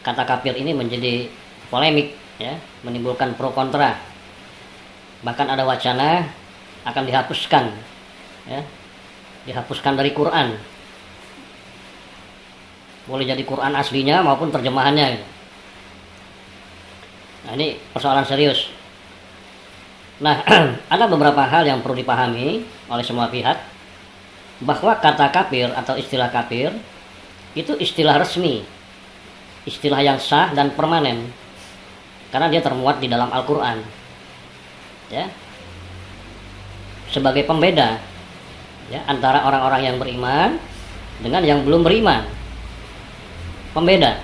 kata kafir ini menjadi polemik, ya, menimbulkan pro kontra. Bahkan ada wacana akan dihapuskan, ya, dihapuskan dari Quran. Boleh jadi Quran aslinya maupun terjemahannya. Nah, ini persoalan serius. Nah, ada beberapa hal yang perlu dipahami oleh semua pihak, bahwa kata kafir atau istilah kafir itu istilah resmi, istilah yang sah dan permanen, karena dia termuat di dalam Al-Quran, ya, sebagai pembeda, ya, antara orang-orang yang beriman dengan yang belum beriman. Pembeda,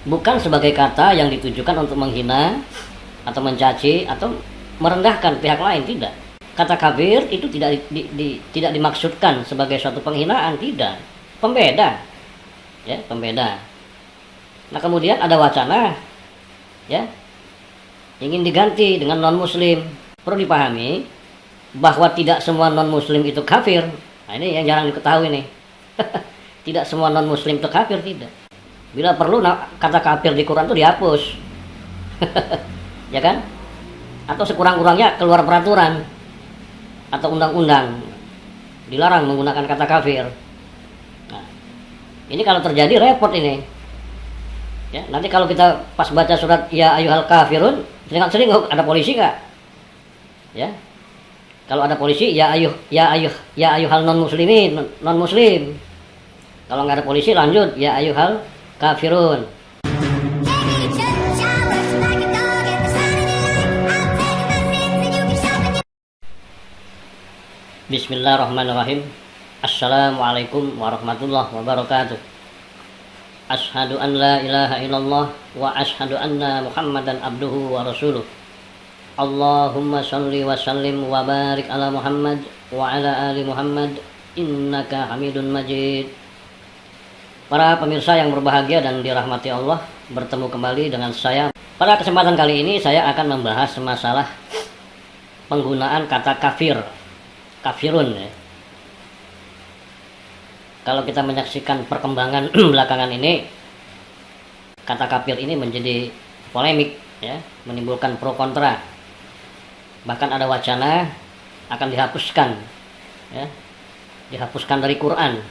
bukan sebagai kata yang ditujukan untuk menghina atau mencaci atau merendahkan pihak lain, tidak. Kata kafir itu tidak dimaksudkan sebagai suatu penghinaan, tidak. Pembeda, ya, pembeda. Nah, kemudian ada wacana, ya, ingin diganti dengan non muslim. Perlu dipahami bahwa tidak semua non muslim itu kafir. Nah, ini yang jarang diketahui nih. Tidak semua non muslim itu kafir, tidak. Bila perlu kata kafir di Quran itu dihapus. Ya kan? Atau sekurang-kurangnya keluar peraturan atau undang-undang dilarang menggunakan kata kafir. Nah, ini kalau terjadi repot ini, ya. Nanti kalau kita pas baca surat ya ayyuhal kafirun, sering ada polisi nggak, ya? Kalau ada polisi ya ayyuhal non muslimin, non muslim. Kalau nggak ada polisi lanjut ya ayyuhal kafirun. Bismillahirrahmanirrahim. Assalamualaikum warahmatullahi wabarakatuh. Ashhadu an la ilaha illallah wa ashhadu anna Muhammadan abduhu wa rasuluh. Allahumma shalli wa sallim wa barik ala Muhammad wa ala ali Muhammad innaka Hamidun Majid. Para pemirsa yang berbahagia dan dirahmati Allah, bertemu kembali dengan saya. Pada kesempatan kali ini saya akan membahas masalah penggunaan kata kafir, kafirun, ya. Kalau kita menyaksikan perkembangan belakangan ini, kata kafir ini menjadi polemik, ya, menimbulkan pro kontra. Bahkan ada wacana akan dihapuskan, ya, dihapuskan dari Quran.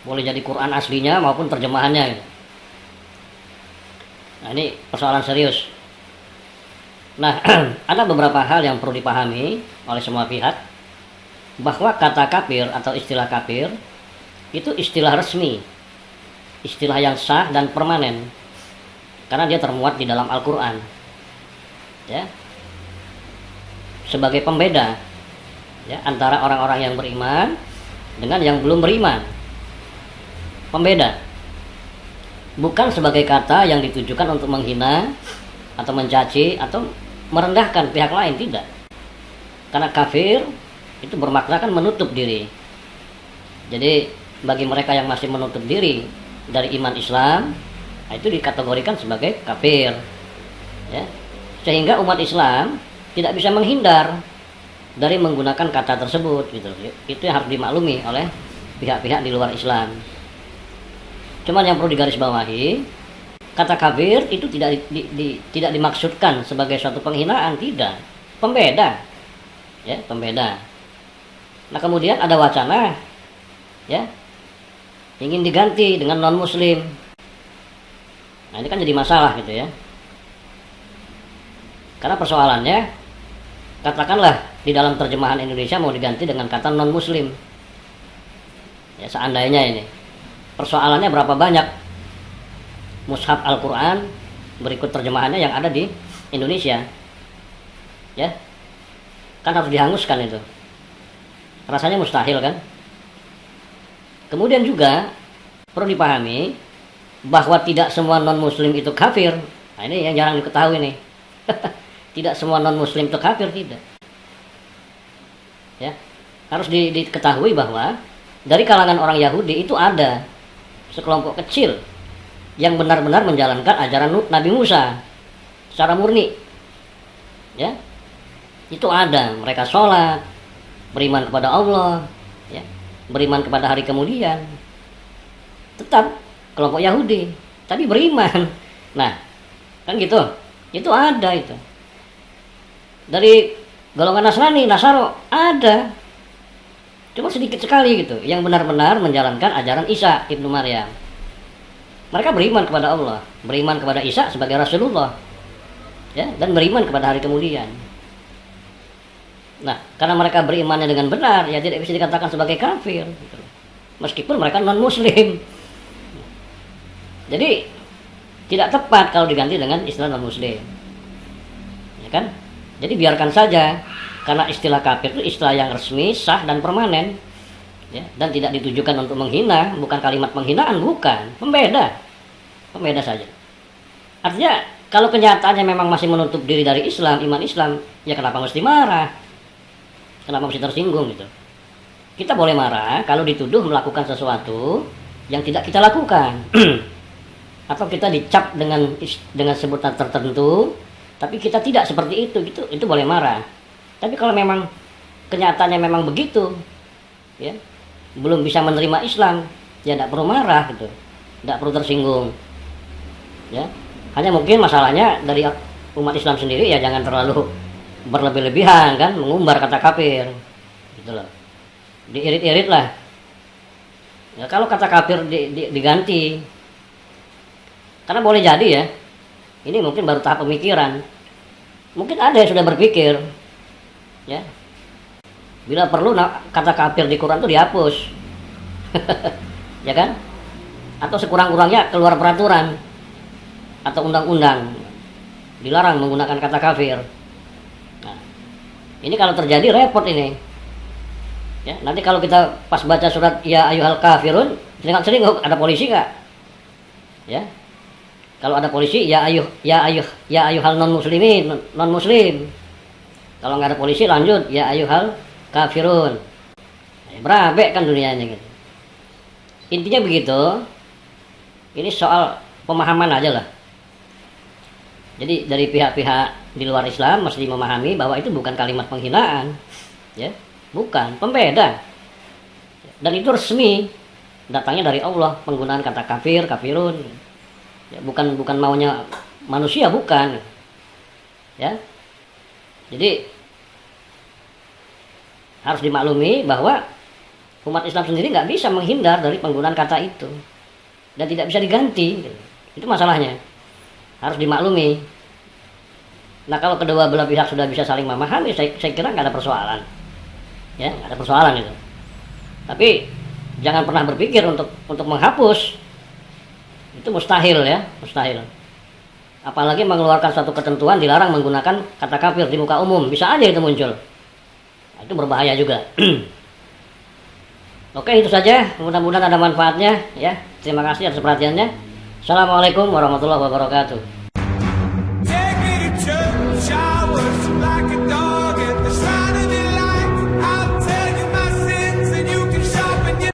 Boleh jadi Quran aslinya maupun terjemahannya. Nah, ini persoalan serius. Nah, ada beberapa hal yang perlu dipahami oleh semua pihak, bahwa kata kafir atau istilah kafir itu istilah resmi, istilah yang sah dan permanen, karena dia termuat di dalam Al-Quran, ya, sebagai pembeda, ya, antara orang-orang yang beriman dengan yang belum beriman. Pembeda, bukan sebagai kata yang ditujukan untuk menghina atau mencaci atau merendahkan pihak lain, tidak. Karena kafir itu bermakna kan menutup diri. Jadi bagi mereka yang masih menutup diri dari iman Islam, itu dikategorikan sebagai kafir, ya. Sehingga umat Islam tidak bisa menghindar dari menggunakan kata tersebut, gitu. Itu yang harus dimaklumi oleh pihak-pihak di luar Islam. Cuman yang perlu digarisbawahi, kata kafir itu tidak dimaksudkan sebagai suatu penghinaan, tidak. Pembeda, ya, pembeda. Nah, kemudian ada wacana, ya, ingin diganti dengan non muslim. Nah, ini kan jadi masalah, gitu, ya. Karena persoalannya, katakanlah di dalam terjemahan Indonesia mau diganti dengan kata non muslim, ya, seandainya ini. Persoalannya berapa banyak mushaf Al-Quran berikut terjemahannya yang ada di Indonesia, ya, kan harus dihanguskan itu. Rasanya mustahil, kan. Kemudian juga perlu dipahami bahwa tidak semua non muslim itu kafir. Nah, ini yang jarang diketahui nih. Tidak semua non muslim itu kafir, tidak, ya. Harus diketahui bahwa dari kalangan orang Yahudi itu ada sekelompok kecil yang benar-benar menjalankan ajaran Nabi Musa secara murni, ya. Itu ada, mereka sholat, beriman kepada Allah, ya, beriman kepada hari kemudian. Tetap kelompok Yahudi, tapi beriman. Nah, kan gitu. Itu ada itu. Dari golongan Nasrani, Nasaro ada. Cuma sedikit sekali gitu yang benar-benar menjalankan ajaran Isa ibnu Maryam. Mereka beriman kepada Allah, beriman kepada Isa sebagai Rasulullah, ya, dan beriman kepada hari kemudian. Nah, karena mereka berimannya dengan benar, ya tidak bisa dikatakan sebagai kafir, gitu. Meskipun mereka non-Muslim. Jadi tidak tepat kalau diganti dengan istilah non-Muslim, ya kan? Jadi biarkan saja, karena istilah kafir itu istilah yang resmi, sah dan permanen, ya, dan tidak ditujukan untuk menghina, bukan kalimat penghinaan, bukan, pembeda saja. Artinya kalau kenyataannya memang masih menutup diri dari Islam, iman Islam, ya kenapa mesti marah? Kenapa mesti tersinggung gitu? Kita boleh marah kalau dituduh melakukan sesuatu yang tidak kita lakukan. Atau kita dicap dengan sebutan tertentu, tapi kita tidak seperti itu boleh marah. Tapi kalau memang kenyataannya memang begitu, ya, belum bisa menerima Islam, ya tidak perlu marah gitu, tidak perlu tersinggung, ya. Hanya mungkin masalahnya dari umat Islam sendiri, ya jangan terlalu berlebih-lebihan kan, mengumbar kata kafir, gitu loh, diirit-irit lah. Ya, kalau kata kafir diganti, karena boleh jadi ya, ini mungkin baru tahap pemikiran. Mungkin ada yang sudah berpikir, ya, bila perlu kata kafir di Quran itu dihapus, ya kan? Atau sekurang-kurangnya keluar peraturan atau undang-undang dilarang menggunakan kata kafir. Nah, ini kalau terjadi repot ini. Ya, nanti kalau kita pas baca surat ya ayyuhal kafirun, sering ada polisi nggak? Ya. Kalau ada polisi ya ayyuhal non muslim. Kalau nggak ada polisi lanjut ya ayyuhal kafirun. Berabe kan dunianya gitu. Intinya begitu. Ini soal pemahaman aja lah. Jadi dari pihak-pihak di luar Islam mesti memahami bahwa itu bukan kalimat penghinaan, ya, bukan, pembeda. Dan itu resmi, datangnya dari Allah, penggunaan kata kafir, kafirun. Ya, bukan maunya manusia, bukan. Ya. Jadi harus dimaklumi bahwa umat Islam sendiri nggak bisa menghindar dari penggunaan kata itu dan tidak bisa diganti. Itu masalahnya. Harus dimaklumi. Nah, kalau kedua belah pihak sudah bisa saling memahami, saya kira nggak ada persoalan. Ya, nggak ada persoalan itu. Tapi jangan pernah berpikir untuk menghapus. Itu mustahil ya, mustahil. Apalagi mengeluarkan suatu ketentuan dilarang menggunakan kata kafir di muka umum, bisa aja itu muncul. Nah, itu berbahaya juga. Oke, itu saja. Mudah-mudahan ada manfaatnya ya. Terima kasih atas perhatiannya. Assalamualaikum warahmatullahi wabarakatuh.